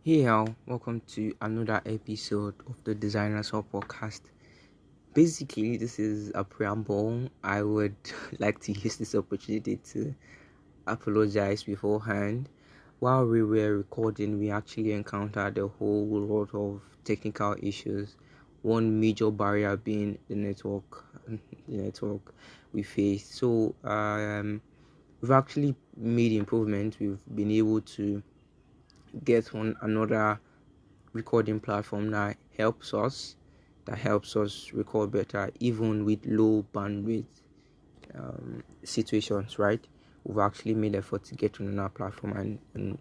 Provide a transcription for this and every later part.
Hey, all, welcome to another episode of the Designers Hub podcast. Basically, this is a preamble. I would like to use this opportunity to apologize beforehand. While we were recording, we actually encountered a whole lot of technical issues. One major barrier being the network we faced. We've actually made improvements. We've been able to get on another recording platform that helps us record better even with low bandwidth situations, right? We've actually made effort to get on our platform and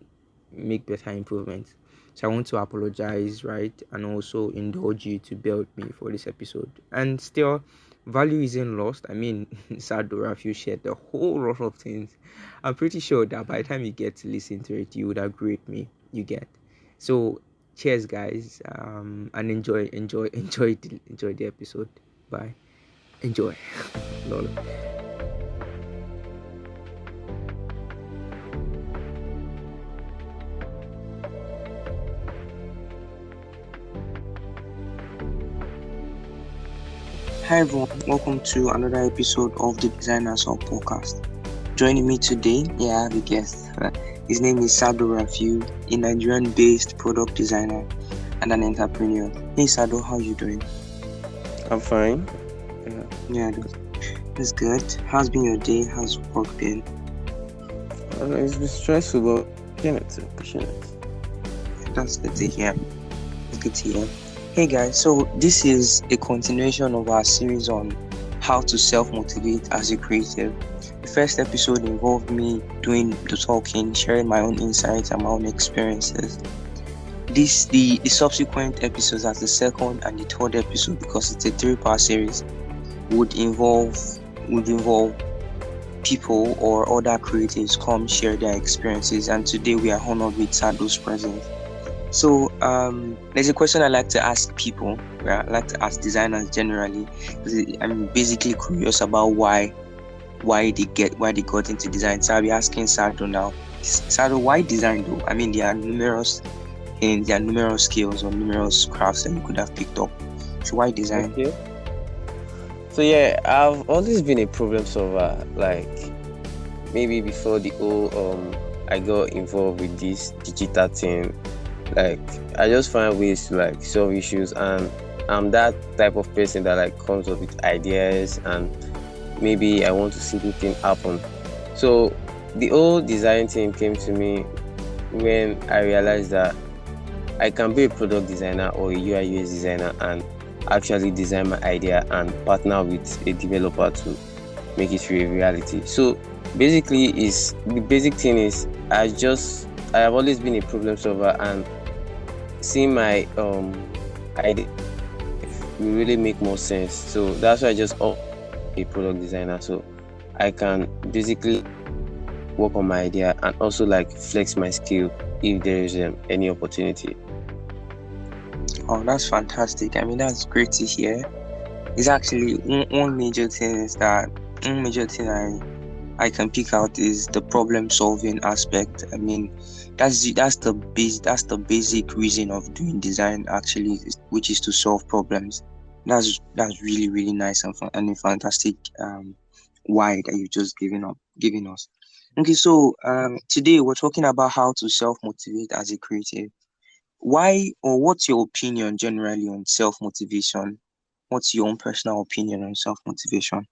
make better improvements. So I want to apologize, right, and also indulge you to bear with me for this episode. And still, value isn't lost. I mean, Sado, Rafiu shared a whole lot of things. I'm pretty sure that by the time you get to listen to it, you would agree with me. You get. So cheers, guys, and enjoy the episode. Bye. Enjoy. Lol. Hi everyone, welcome to another episode of the Designers Hub podcast. Joining me today, I have a guest. His name is Sado Rafiu, a Nigerian-based product designer and an entrepreneur. Hey Sado, how you doing? I'm fine. Yeah, that's good. How's been your day? How's work been? It's been stressful, but pushing it. That's good to hear. It's good to hear. Hey guys, so this is a continuation of our series on how to self-motivate as a creative. The first episode involved me doing the talking, sharing my own insights and my own experiences. The subsequent episodes, as the second and the third episode, because it's a 3-part series, would involve people or other creatives come share their experiences. And today we are honored with Sado's presence. So there's a question I like to ask people. I like to ask designers generally, because I'm basically curious about why they got into design. So I'll be asking Sado now. Sado, why design though? I mean, there are numerous skills or numerous crafts that you could have picked up. So why design? Okay. So yeah, I've always been a problem solver. Like maybe before I got involved with this digital thing. Like I just find ways to like solve issues, and I'm that type of person that like comes up with ideas, and maybe I want to see the thing happen. So the whole design thing came to me when I realized that I can be a product designer or a UI UX designer and actually design my idea and partner with a developer to make it a reality. So basically the basic thing is I have always been a problem solver, and seeing my idea will really make more sense. So that's why I just a product designer, so I can basically work on my idea and also like flex my skill if there is any opportunity. Oh, that's fantastic. I mean, that's great to hear. It's actually one major thing I can pick out is the problem solving aspect. I mean, that's the basic reason of doing design actually, which is to solve problems. That's really really nice and a fantastic why that you just giving us. Okay, so today we're talking about how to self motivate as a creative. Why or what's your opinion generally on self motivation? What's your own personal opinion on self motivation?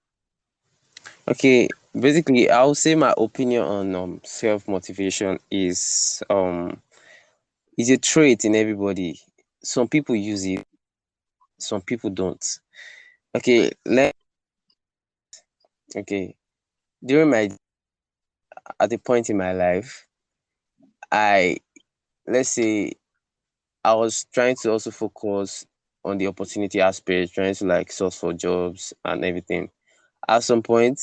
Okay, basically I'll say my opinion on self motivation is a trait in everybody. Some people use it, some people don't. Okay, okay. During my at a point in my life, I let's say I was trying to also focus on the opportunity aspect, trying to like source for jobs and everything. At some point,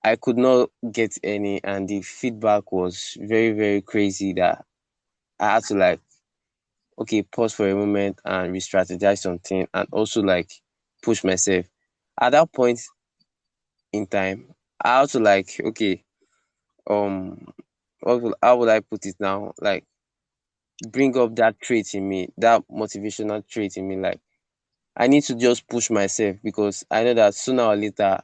I could not get any, and the feedback was very, very crazy that I had to like, okay, pause for a moment and re-strategize something and also like push myself. At that point in time, I had to like, okay, um, how would I put it now? Like, bring up that trait in me, that motivational trait in me. Like I need to just push myself because I know that sooner or later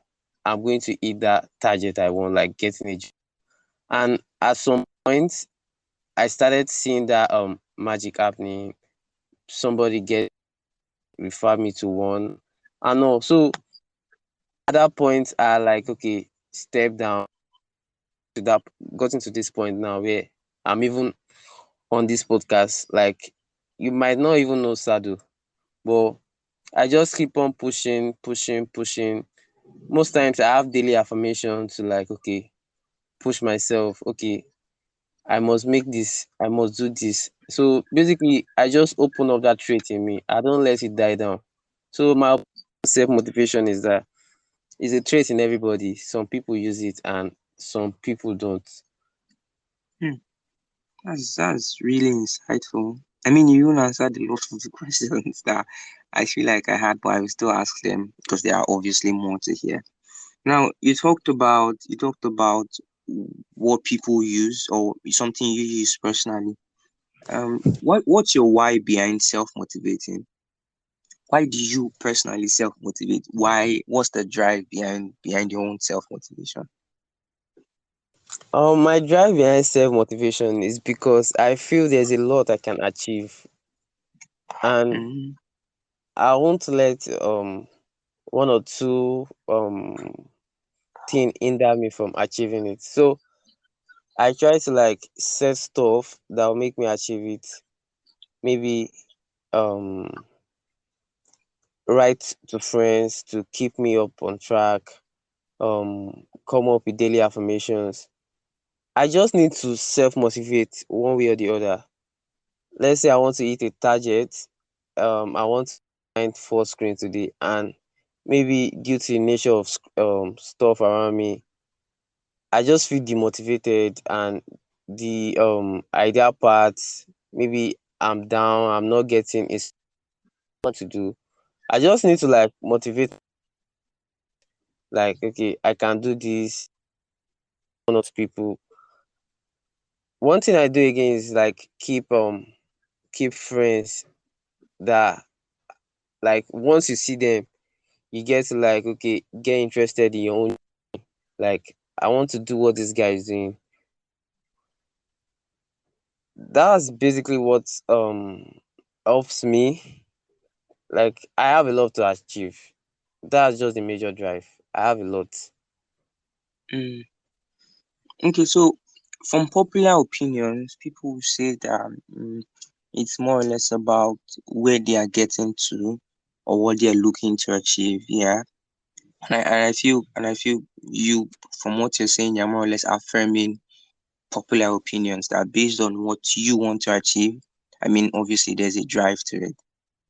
I'm going to hit that target I want, like getting a job. And at some point, I started seeing that magic happening. Somebody get refer me to one, and all. So at that point, I like okay, step down to that, gotten to this point now where I'm even on this podcast. Like you might not even know Sado, but I just keep on pushing, pushing, pushing. Most times I have daily affirmation to like okay, push myself. Okay, I must make this, I must do this. So basically, I just open up that trait in me. I don't let it die down. So my self motivation is that it's a trait in everybody. Some people use it and some people don't. Hmm. That's really insightful. I mean, you even answered a lot of the questions that I feel like I had, but I will still ask them because there are obviously more to hear. Now, you talked about what people use or something you use personally. What's your why behind self motivating? Why do you personally self motivate? What's the drive behind your own self motivation? My drive behind self motivation is because I feel there's a lot I can achieve, and Mm, I won't let one or two thing hinder me from achieving it. So I try to like set stuff that will make me achieve it. Maybe um write to friends to keep me up on track, come up with daily affirmations. I just need to self motivate one way or the other. Let's say I want to hit a target, I want to find four screen today, and maybe due to the nature of stuff around me, I just feel demotivated, and the idea part, maybe I'm down, I'm not getting is what to do. I just need to like motivate, like okay, I can do this. One of people. One thing I do again is like keep friends that like once you see them, you get to like okay, get interested in your own, like I want to do what this guy is doing. That's basically what helps me. Like I have a lot to achieve. That's just the major drive. I have a lot. mm. Okay, so from popular opinions, people will say that it's more or less about where they are getting to or what they are looking to achieve. Yeah, and I feel you, from what you're saying, you're more or less affirming popular opinions that based on what you want to achieve. I mean, obviously, there's a drive to it.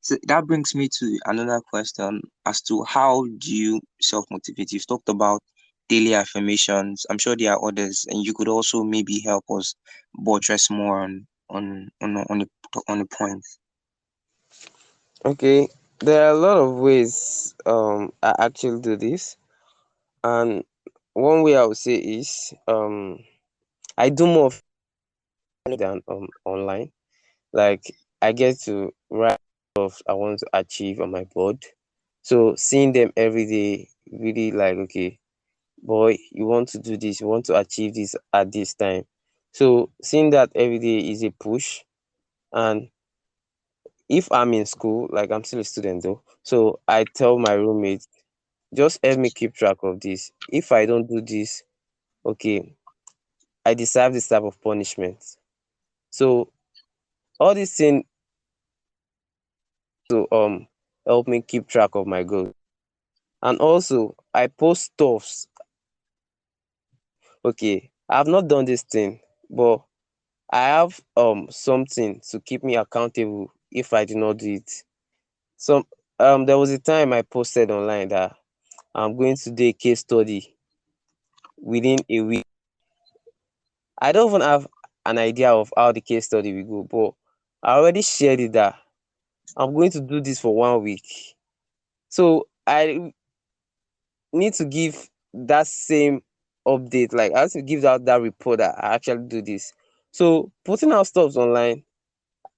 So that brings me to another question as to how do you self motivate? You've talked about daily affirmations. I'm sure there are others, and you could also maybe help us buttress more on the point. Okay, there are a lot of ways I actually do this, and one way I would say is I do more than online. Like I get to write stuff I want to achieve on my board. So seeing them every day really like okay, boy, you want to do this, you want to achieve this at this time. So seeing that every day is a push. And if I'm in school, like I'm still a student though, so I tell my roommates, just help me keep track of this. If I don't do this, okay, I deserve this type of punishment. So all these things to help me keep track of my goals. And also I post stuffs. Okay, I've not done this thing, but I have something to keep me accountable if I do not do it. So there was a time I posted online that I'm going to do a case study within a week. I don't even have an idea of how the case study will go, but I already shared it that I'm going to do this for 1 week. So I need to give that same update. Like I have to give out that report that I actually do this. So putting out stuff online,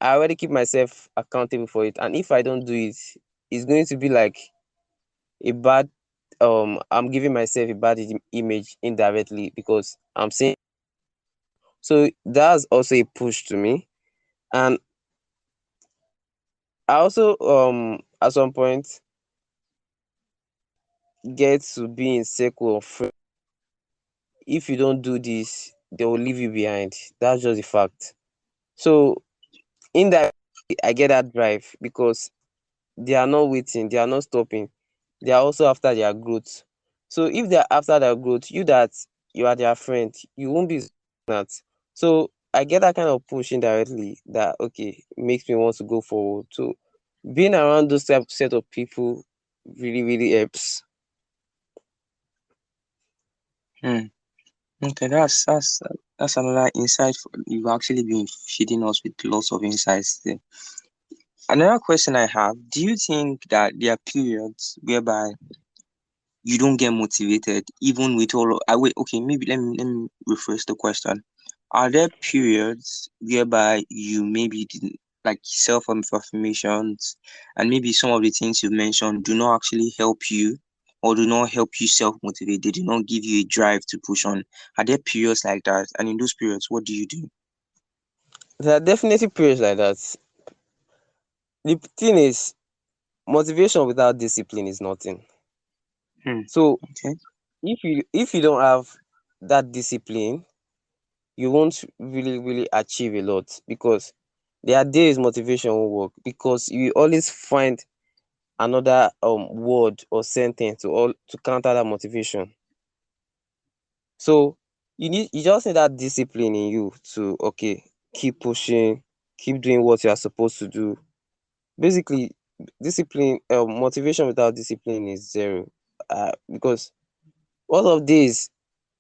I already keep myself accountable for it. And if I don't do it, it's going to be like a bad I'm giving myself a bad image indirectly because I'm saying so. That's also a push to me. And I also at some point get to be in circle of friends. If you don't do this, they will leave you behind. That's just the fact. So indirectly I get that drive because they are not waiting, they are not stopping. They are also after their growth. So if they are after their growth, you that you are their friend, you won't be that. So I get that kind of push indirectly that okay makes me want to go forward. So being around those type set of people really helps. Hmm. Okay, that's another insight. You've actually been feeding us with lots of insights there. Another question I have: do you think that there are periods whereby you don't get motivated, even with all? I wait. Okay, maybe let me rephrase the question. Are there periods whereby you maybe didn't like self affirmations, and maybe some of the things you mentioned do not actually help you, or do not help you self motivate? They do not give you a drive to push on. Are there periods like that? And in those periods, what do you do? There are definitely periods like that. The thing is, motivation without discipline is nothing. Hmm. So Okay. if you don't have that discipline, you won't really achieve a lot because there are days motivation won't work because you always find another word or sentence to counter that motivation. So you just need that discipline in you to okay keep pushing, keep doing what you are supposed to do. Basically, discipline motivation without discipline is zero. Because what of days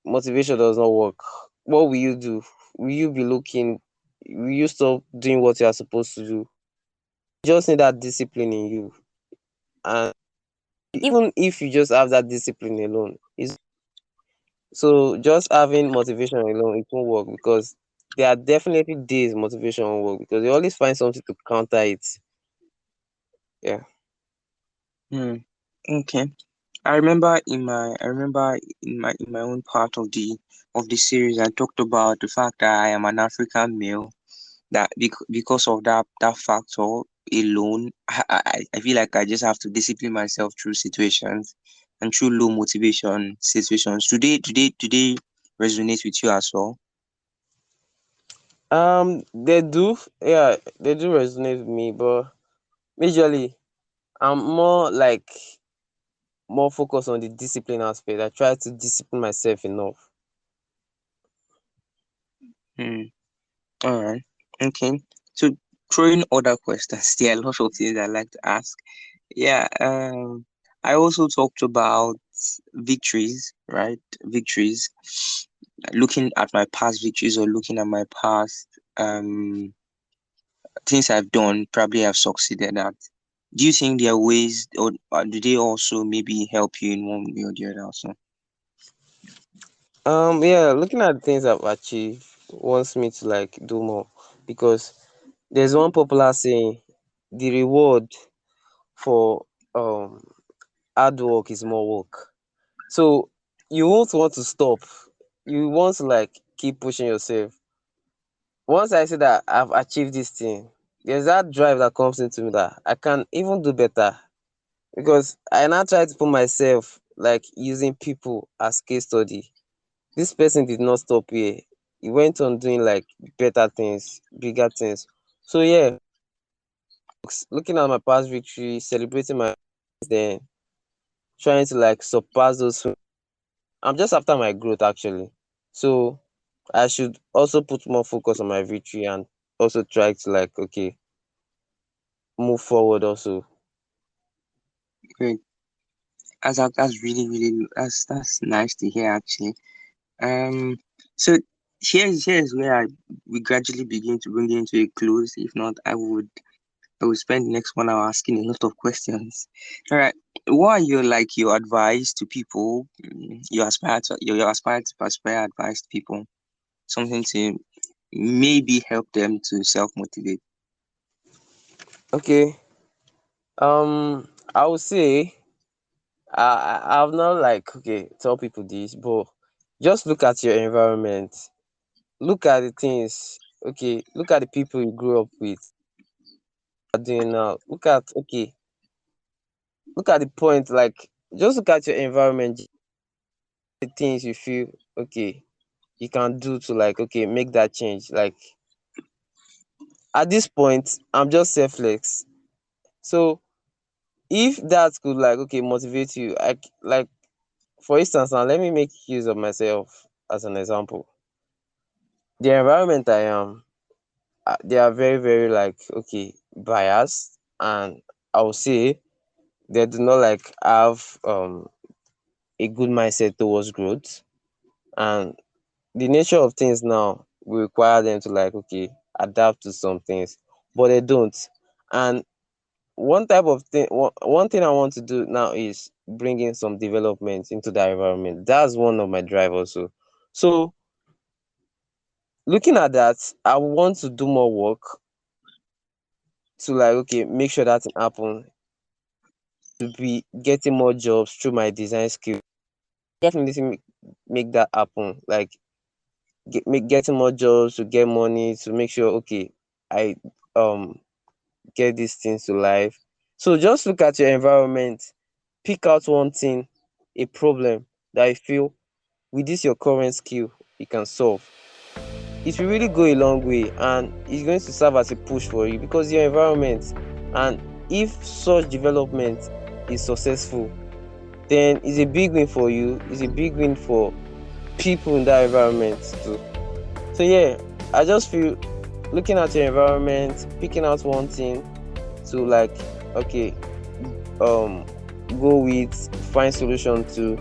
motivation does not work, what will you do? Will you be looking? Will you stop doing what you are supposed to do? You just need that discipline in you, and even if you just have that discipline alone, is so just having motivation alone it won't work because there are definitely days motivation won't work because you always find something to counter it. Yeah. Hmm. Okay. I remember in my own part of the series I talked about the fact that I am an African male, that because of that factor alone, I feel like I just have to discipline myself through situations and through low motivation situations. Do they resonate with you as well? They do, yeah, they do resonate with me, but majorly I'm more focused on the discipline aspect. I try to discipline myself enough. Hmm. All right. Okay. So throwing other questions, there are lots of things I like to ask. Yeah. I also talked about victories, right? Victories. Looking at my past victories, or looking at my past things I've done, probably I've succeeded at. Do you think there are ways, or do they also maybe help you in one way or the other also? Yeah, looking at the things I've achieved wants me to like do more because there's one popular saying, the reward for um hard work is more work. So you won't want to stop. You want to like keep pushing yourself. Once I see that I've achieved this thing, there's that drive that comes into me that I can even do better. Because I now try to put myself like using people as case study. This person did not stop here. He went on doing like better things, bigger things. So yeah, looking at my past victory, celebrating my then trying to like surpass those. I'm just after my growth actually. So I should also put more focus on my victory and also try to like okay move forward also. Great. That's really that's nice to hear actually. So here's where we gradually begin to bring it into a close. If not, I would spend the next 1 hour asking a lot of questions. All right. What are your advice to people? You aspire to aspire advice to people, something to maybe help them to self motivate. Okay. I would say I've not like okay tell people this, but just look at your environment. Look at the things. Okay, look at the people you grew up with. Are doing now. Look at the point. Like just look at your environment. The things you feel okay you can do to like okay make that change. Like at this point, I'm just selfless. So if that could like okay motivate you, like for instance now let me make use of myself as an example. The environment I am, they are very very like okay biased, and I would say they do not like have a good mindset towards growth, and the nature of things now will require them to like okay adapt to some things, but they don't. And one thing I want to do now is bring in some development into that environment. That's one of my drive also. So looking at that, I want to do more work to like okay make sure that can happen, to be getting more jobs through my design skill. Definitely make that happen. Like getting more jobs to get money to make sure okay I um get these things to life. So just look at your environment, pick out one thing, a problem that you feel with this your current skill you can solve. It will really go a long way, and it's going to serve as a push for you because your environment. And if such development is successful, then it's a big win for you, it's a big win for people in that environment too. So yeah, I just feel looking at your environment, picking out one thing to like okay um go with, find solution to,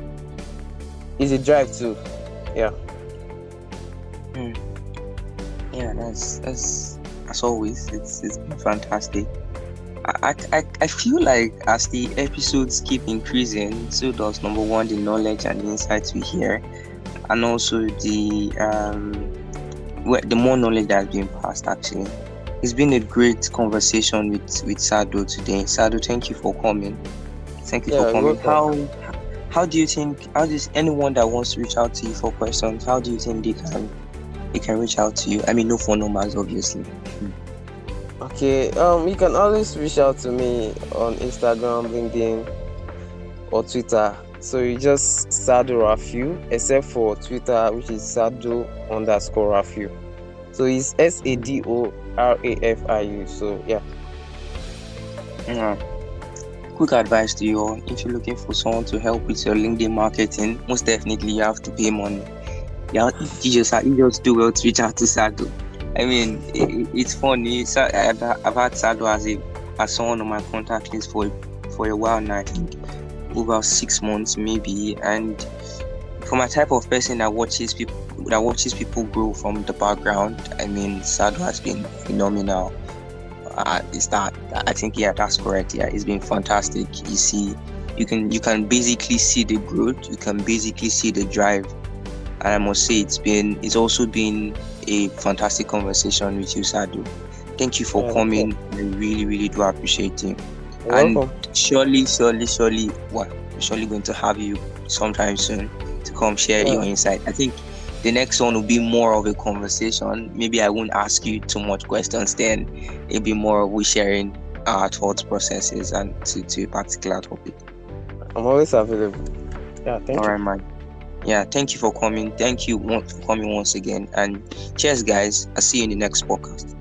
is a drive too. Yeah. Mm. Yeah, that's as always. It's been fantastic. I feel like as the episodes keep increasing, so does number one the knowledge and the insights we hear, and also the more knowledge that has been passed. Actually, it's been a great conversation with Sado today. Sado, thank you for coming. Thank you for Yeah, you're coming. welcome. How do you think? How does anyone that wants to reach out to you for questions? How do you think they can reach out to you? I mean, no phone numbers, obviously. Okay, you can always reach out to me on Instagram, LinkedIn, or Twitter. So you just Sado Rafiu, except for Twitter, which is Sado_Rafiu. So it's SADORAFIU. So yeah. Yeah. Quick advice to you all: if you're looking for someone to help with your LinkedIn marketing, most definitely you have to pay money. Yeah, you just do well to reach out to Sado. I mean, it's funny. I've had Sado as someone on my contact list for a while now. I think over 6 months maybe. And for my type of person that watches people grow from the background, I mean, Sado has been phenomenal. Is that I think yeah, that's correct. Yeah, it's been fantastic. You see, you can basically see the growth. You can basically see the drive. And I must say it's also been a fantastic conversation with you, Sadu. Thank you for Yeah, coming. I really, really do appreciate it. you're And welcome. surely, we're surely going to have you sometime soon to come share Yeah. your insight. I think the next one will be more of a conversation. Maybe I won't ask you too much questions then. It'll be more of we sharing our thoughts processes and to a particular topic. I'm always available. Yeah, thank All you. right, man. Yeah, thank you for coming. Thank you for coming once again. And cheers, guys. I'll see you in the next podcast.